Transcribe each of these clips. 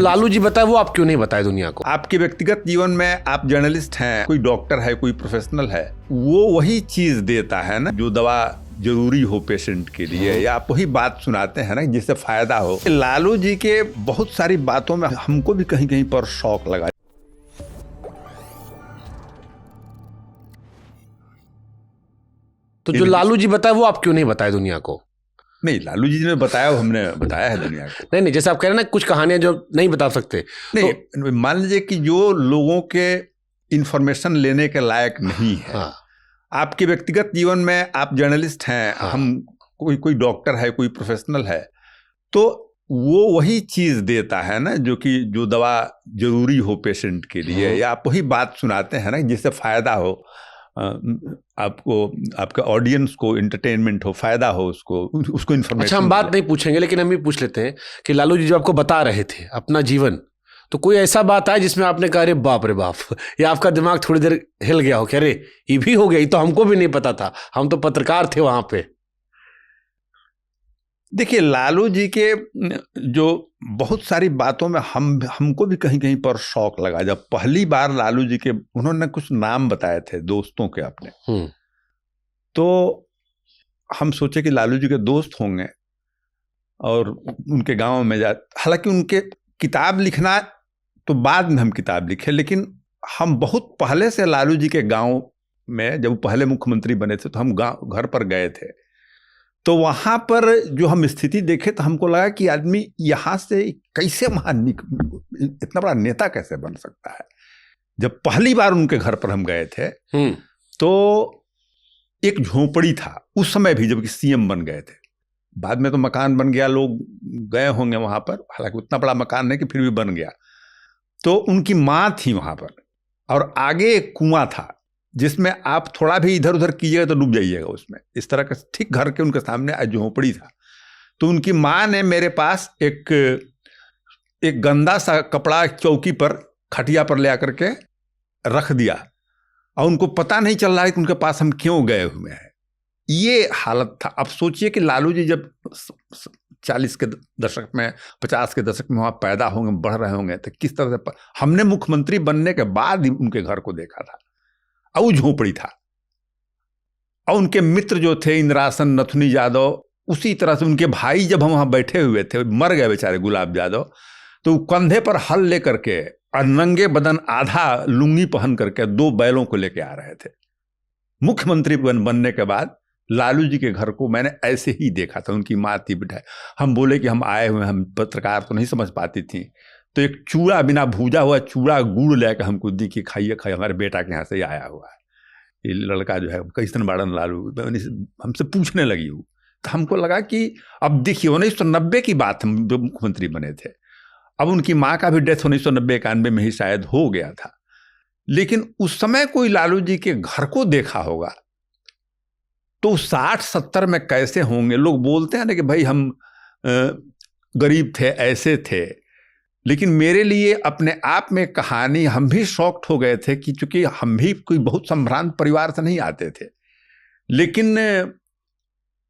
लालू जी बताए वो आप क्यों नहीं बताए दुनिया को? आपके व्यक्तिगत जीवन में आप जर्नलिस्ट हैं, कोई डॉक्टर है, कोई प्रोफेशनल है, वो वही चीज देता है ना जो दवा जरूरी हो पेशेंट के लिए, या आप वही बात सुनाते हैं ना जिससे फायदा हो। लालू जी के बहुत सारी बातों में हमको भी कहीं कहीं पर शौक लगा। तो जो लालू जी बताए वो आप क्यों नहीं बताए दुनिया को? नहीं, लालू जी ने बताया, हमने बताया है दुनिया को। नहीं, जैसे आप कह रहे हैं ना कुछ कहानियां जो नहीं बता सकते। नहीं तो मान लीजिए कि जो लोगों के इंफॉर्मेशन लेने के लायक नहीं है। हाँ। आपके व्यक्तिगत जीवन में आप जर्नलिस्ट हैं, हाँ। हम कोई डॉक्टर है, कोई प्रोफेशनल है, तो वो वही चीज देता है ना जो दवा जरूरी हो पेशेंट के लिए, या आप वही बात सुनाते हैं ना जिससे फायदा हो आपको, आपके ऑडियंस को एंटरटेनमेंट हो, फायदा हो उसको इन्फॉर्मेशन। अच्छा, हम बात नहीं पूछेंगे, लेकिन हम भी पूछ लेते हैं कि लालू जी जो आपको बता रहे थे अपना जीवन, तो कोई ऐसा बात है जिसमें आपने कहा अरे बाप रे बाप, या आपका दिमाग थोड़ी देर हिल गया हो कि अरे ये भी हो गया, ये तो हमको भी नहीं पता था, हम तो पत्रकार थे वहां पे? देखिए, लालू जी के जो बहुत सारी बातों में हमको भी कहीं कहीं पर शौक लगा। जब पहली बार लालू जी के उन्होंने कुछ नाम बताए थे दोस्तों के अपने, तो हम सोचे कि लालू जी के दोस्त होंगे और उनके गांव में हालांकि उनके किताब लिखना तो बाद में हम किताब लिखे, लेकिन हम बहुत पहले से लालू जी के गांव में, जब पहले मुख्यमंत्री बने थे तो हम घर पर गए थे, तो वहां पर जो हम स्थिति देखे तो हमको लगा कि आदमी यहाँ से कैसे इतना बड़ा नेता कैसे बन सकता है। जब पहली बार उनके घर पर हम गए थे तो एक झोपड़ी था उस समय भी, जबकि सीएम बन गए थे। बाद में तो मकान बन गया, लोग गए होंगे वहां पर, हालांकि उतना बड़ा मकान नहीं कि फिर भी बन गया। तो उनकी माँ थी वहां पर, और आगे एक कुआं था जिसमें आप थोड़ा भी इधर उधर कीजिएगा तो डूब जाइएगा उसमें, इस तरह का। ठीक घर के उनके सामने झोपड़ी था। तो उनकी माँ ने मेरे पास एक गंदा सा कपड़ा चौकी पर, खटिया पर ले आकर के रख दिया, और उनको पता नहीं चल रहा है कि उनके पास हम क्यों गए हुए हैं। ये हालत था। अब सोचिए कि लालू जी जब 40 के दशक में, 50 के दशक में वहाँ पैदा होंगे, बढ़ रहे होंगे, तो किस तरह से हमने मुख्यमंत्री बनने के बाद ही उनके घर को देखा था, और वो झोपड़ी था। और उनके मित्र जो थे इंद्रासन, नथुनी यादव, उसी तरह से उनके भाई जब हम वहाँ बैठे हुए थे, मर गए बेचारे गुलाब यादव, तो कंधे पर हल लेकर के और नंगे बदन आधा लुंगी पहन करके 2 बैलों को लेके आ रहे थे। मुख्यमंत्री बनने के बाद लालू जी के घर को मैंने ऐसे ही देखा था। उनकी माँ थी बिठाए, हम बोले कि हम आए हुए, हम पत्रकार तो नहीं समझ पाती थी, तो एक चूड़ा, बिना भूजा हुआ चूड़ा गुड़ लेकर हमको दी कि खाइए खाइए, हमारे बेटा के यहाँ से ही आया हुआ है, ये लड़का जो है कैसन बाड़न लालू, हमसे पूछने लगी वो। तो हमको लगा कि अब देखिए 1990 की बात, हम जब मुख्यमंत्री बने थे, अब उनकी माँ का भी डेथ 1990-91 में ही शायद हो गया था, लेकिन उस समय कोई लालू जी के घर को देखा होगा तो 60-70 में कैसे होंगे। लोग बोलते हैं ना कि भाई हम गरीब थे, ऐसे थे, लेकिन मेरे लिए अपने आप में कहानी, हम भी शॉक्ड हो गए थे कि चूंकि हम भी कोई बहुत संभ्रांत परिवार से नहीं आते थे, लेकिन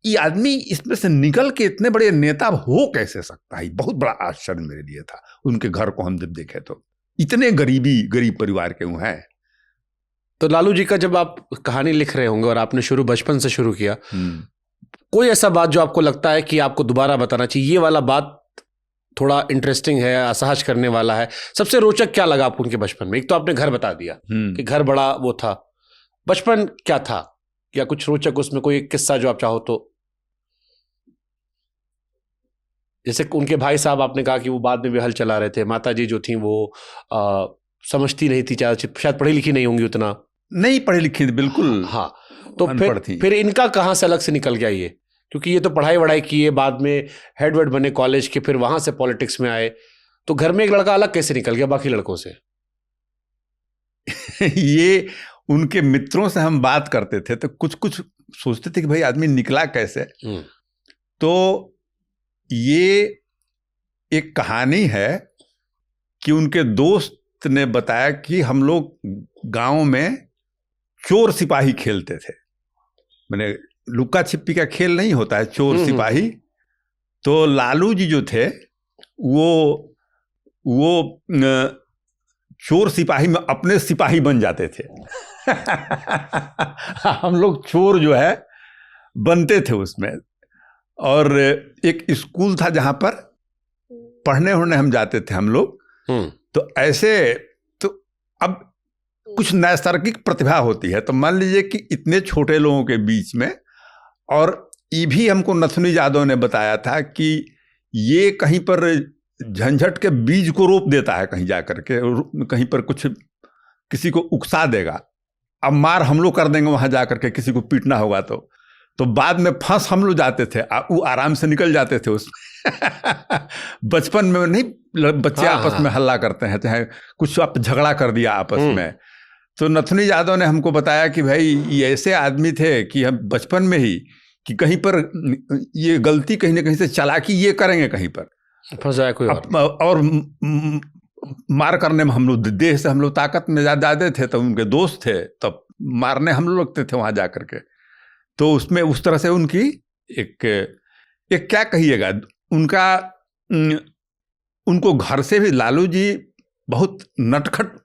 ये आदमी इसमें से निकल के इतने बड़े नेता हो कैसे सकता है, बहुत बड़ा आश्चर्य मेरे लिए था। उनके घर को हम जब देखे तो इतने गरीब परिवार के वो हैं। तो लालू जी का जब आप कहानी लिख रहे होंगे और आपने बचपन से शुरू किया, कोई ऐसा बात जो आपको लगता है कि आपको दोबारा बताना चाहिए, ये वाला बात थोड़ा इंटरेस्टिंग है, असहज करने वाला है, सबसे रोचक क्या लगा आपको उनके बचपन में? एक तो आपने घर बता दिया कि घर बड़ा वो था, बचपन क्या था, या कुछ रोचक उसमें कोई एक किस्सा जो आप चाहो तो? जैसे उनके भाई साहब, आपने कहा कि वो बाद में भी हल चला रहे थे, माता जी जो थी वो समझती नहीं थी, शायद पढ़ी लिखी नहीं होंगी, उतना नहीं पढ़ी लिखी थी बिल्कुल। हाँ, तो फिर इनका कहाँ से अलग से निकल गया ये? क्योंकि ये तो पढ़ाई वढ़ाई किए, बाद में हेड वेड बने कॉलेज के, फिर वहां से पॉलिटिक्स में आए, तो घर में एक लड़का अलग कैसे निकल गया बाकी लड़कों से? ये उनके मित्रों से हम बात करते थे तो कुछ सोचते थे कि भाई आदमी निकला कैसे। तो ये एक कहानी है कि उनके दोस्त ने बताया कि हम लोग गांव में चोर सिपाही खेलते थे, मैंने लुक्का छिपी का खेल नहीं होता है, चोर सिपाही। तो लालू जी जो थे वो वो चोर सिपाही में अपने सिपाही बन जाते थे। हम लोग चोर जो है बनते थे उसमें। और एक स्कूल था जहां पर पढ़ने होने हम जाते थे हम लोग। तो ऐसे तो अब कुछ नैसर्गिक प्रतिभा होती है, तो मान लीजिए कि इतने छोटे लोगों के बीच में, और ये भी हमको नथुनी यादव ने बताया था कि ये कहीं पर झंझट के बीज को रोप देता है, कहीं जाकर के कहीं पर कुछ किसी को उकसा देगा। अब मार हम लोग कर देंगे वहां जाकर के, किसी को पीटना होगा तो बाद में फंस हम लोग जाते थे, वो आराम से निकल जाते थे उसमें। बचपन में नहीं, बच्चे आपस में हल्ला करते हैं, चाहे कुछ आप झगड़ा कर दिया आपस में, तो नथुनी यादव ने हमको बताया कि भाई ये ऐसे आदमी थे कि हम बचपन में ही कि कहीं पर ये गलती कहीं ना कहीं से चालाकी ये करेंगे, कहीं पर फंस जाए कोई और मार करने में हम लोग देह से हम लोग ताकत में ज्यादा थे, तो उनके दोस्त थे, तब मारने हम लोग लगते थे वहां जाकर के। तो उसमें उस तरह से उनकी एक क्या कहिएगा, उनको घर से भी लालू जी बहुत नटखट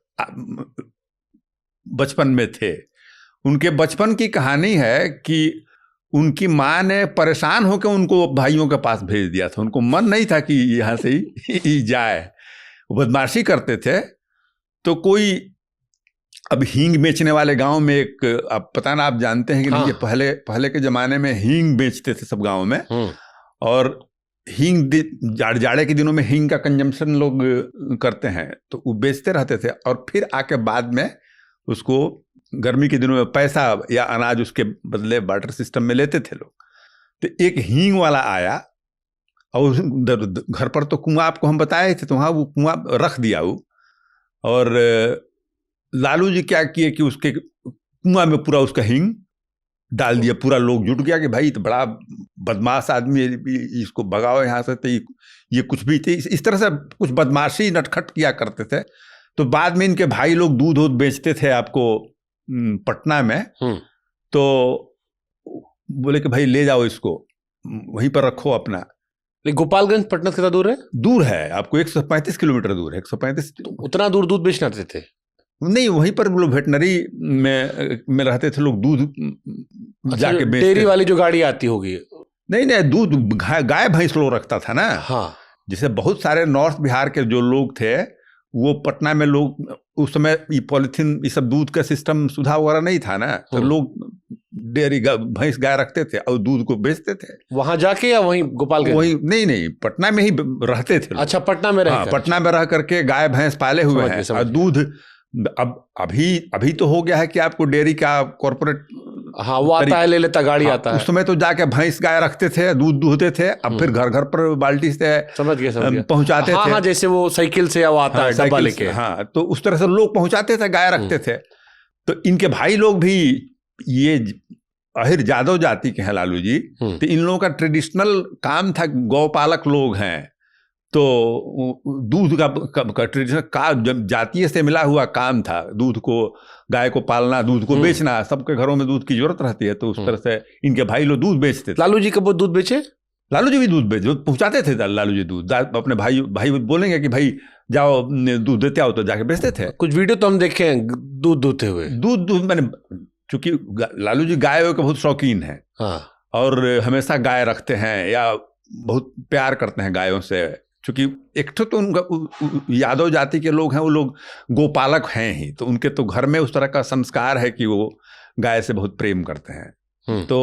बचपन में थे। उनके बचपन की कहानी है कि उनकी माँ ने परेशान होकर उनको भाइयों के पास भेज दिया था। उनको मन नहीं था कि यहाँ से ही जाए, वो बदमाशी करते थे। तो कोई अब हींग बेचने वाले गांव में एक, अब पता ना आप जानते हैं कि नहीं, पहले के जमाने में हींग बेचते थे सब गांव में, और हींग जाड़े के दिनों में हींग का कंजम्पशन लोग करते हैं, तो वो बेचते रहते थे। और फिर आके बाद में उसको गर्मी के दिनों में पैसा या अनाज उसके बदले बार्टर सिस्टम में लेते थे लोग। तो एक हींग वाला आया और घर पर तो कुआं आपको हम बताए थे, तो वहाँ वो कुआं रख दिया वो, और लालू जी क्या किए कि उसके कुआं में पूरा उसका हींग डाल दिया। पूरा लोग जुट गया कि भाई तो बड़ा बदमाश आदमी है, इसको भगाओ यहाँ से। तो ये कुछ भी थे, इस तरह से कुछ बदमाशी नटखट किया करते थे। तो बाद में इनके भाई लोग दूध बेचते थे आपको पटना में, तो बोले कि भाई ले जाओ इसको, वहीं पर रखो अपना। गोपालगंज पटना कितना दूर है? दूर है, आपको 135 किलोमीटर दूर है। 135। तो उतना दूर दूध बेचने आते थे? नहीं, वहीं पर लोग वेटनरी में रहते थे लोग, दूध जाके बेचते। डेयरी वाली जो गाड़ी आती होगी? नहीं, दूध गाय भैंस लोग रखता था ना। हाँ, जैसे बहुत सारे नॉर्थ बिहार के जो लोग थे, वो पटना में लोग उस समय ये पॉलिथीन ये सब दूध का सिस्टम सुधा वगैरह नहीं था ना, तो लोग डेयरी भैंस गाय रखते थे और दूध को बेचते थे। वहां जाके या वहीं गोपालगंज? वहीं नहीं, पटना में ही रहते थे। अच्छा, पटना में रह पटना में रह करके गाय भैंस पाले हुए हैं। और दूध अब अभी तो हो गया है कि आपको डेयरी का कॉर्पोरेट, हाँ, वो आता है, ले लेता, गाड़ी आता है। उस समय तो जाके भैंस गाय रखते थे, दूध दूहते थे, अब फिर घर घर पर बाल्टी से समझ गया पहुंचाते थे। हाँ, जैसे वो साइकिल से वो आता है डब्बा लेके। हाँ, तो उस तरह से लोग पहुंचाते थे, गाय रखते थे। तो इनके भाई लोग भी ये अहिर यादव जाति के हैं लालू जी, तो इन लोगों का ट्रेडिशनल काम था, गौपालक लोग हैं। तो दूध का ट्रेडिशनल का जातीय से मिला हुआ काम था, दूध को, गाय को पालना, दूध को बेचना। सबके घरों में दूध की जरूरत रहती है, तो उस तरह से इनके भाई लोग दूध बेचते थे। लालू जी कब दूध बेचे? लालू जी भी दूध बेचे, पहुंचाते थे लालू जी दूध। अपने भाई बोलेंगे कि भाई जाओ दूध देते आओ, तो जाके बेचते थे। कुछ वीडियो तो हम देखे हैं दूध दूहते हुए। दूध मैंने, चूंकि लालू जी गायों के बहुत शौकीन है, और हमेशा गाय रखते हैं या बहुत प्यार करते हैं गायों से। चूंकि एक तो उनका यादव जाति के लोग हैं, वो लोग गोपालक हैं ही, तो उनके तो घर में उस तरह का संस्कार है कि वो गाय से बहुत प्रेम करते हैं, तो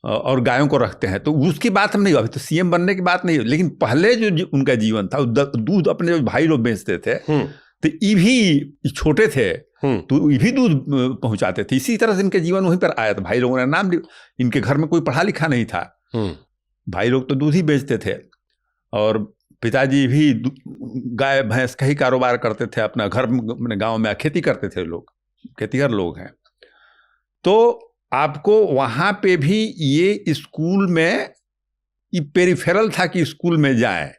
और गायों को रखते हैं। तो उसकी बात हम नहीं, अभी तो सीएम बनने की बात नहीं, लेकिन पहले जो उनका जीवन था, दूध अपने जो भाई लोग बेचते थे, तो ये भी छोटे थे, तो ये भी दूध पहुंचाते थे। इसी तरह से इनके जीवन वहीं पर आया था। भाई लोगों ने नाम, इनके घर में कोई पढ़ा लिखा नहीं था, भाई लोग तो दूध ही बेचते थे, और पिताजी भी गाय भैंस का ही कारोबार करते थे। अपना घर अपने गांव में खेती करते थे, लोग खेतीहर लोग हैं। तो आपको वहां पे भी ये स्कूल में ये पेरिफेरल था कि स्कूल में जाए,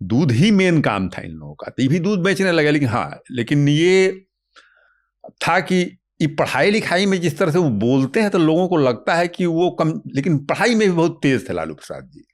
दूध ही मेन काम था इन लोगों का। तो ये भी दूध बेचने लगे, लेकिन ये था कि ये पढ़ाई लिखाई में जिस तरह से वो बोलते हैं, तो लोगों को लगता है कि वो कम, लेकिन पढ़ाई में भी बहुत तेज थे लालू प्रसाद जी।